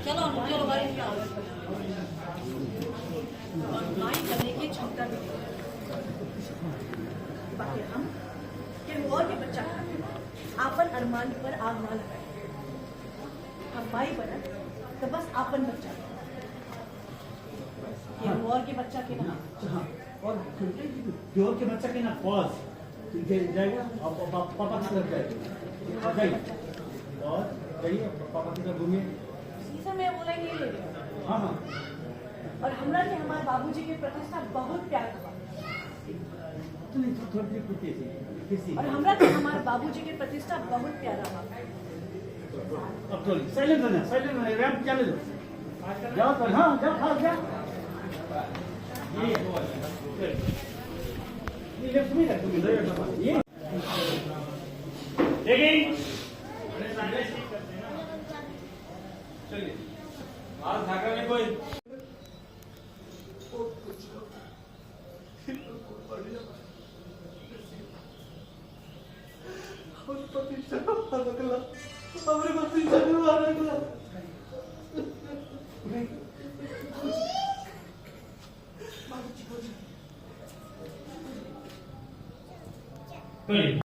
चलो चलो भाई माई करने की क्षमता भी बाकी हम केहू और भी बच्चा आपन अरमान पर आग ना लगाए। हम माई बनत तो बस आपन बच्चा केहू और के बच्चा के ना। और प्योर के बच्चा के ना पॉज जाएगा पापा की तरफ जाएगा जाइए और जाइए पापा की तरफ घूमिए। इसी समय बोला ये ले रहे हाँ हाँ और हमरा के हमारे बाबूजी की प्रतिष्ठा बहुत प्यार हुआ थोड़ी और हमरा के हमारे बाबूजी की प्रतिष्ठा बहुत प्यारा हुआ। अब तो साइलेंट रहना रैंप चले जाओ तो हाँ जाओ भाग जा ये लेफ्ट में रख दूंगी ये देखिए चलिए आज धागा में कोई हमारे प्रतिष्ठा मारा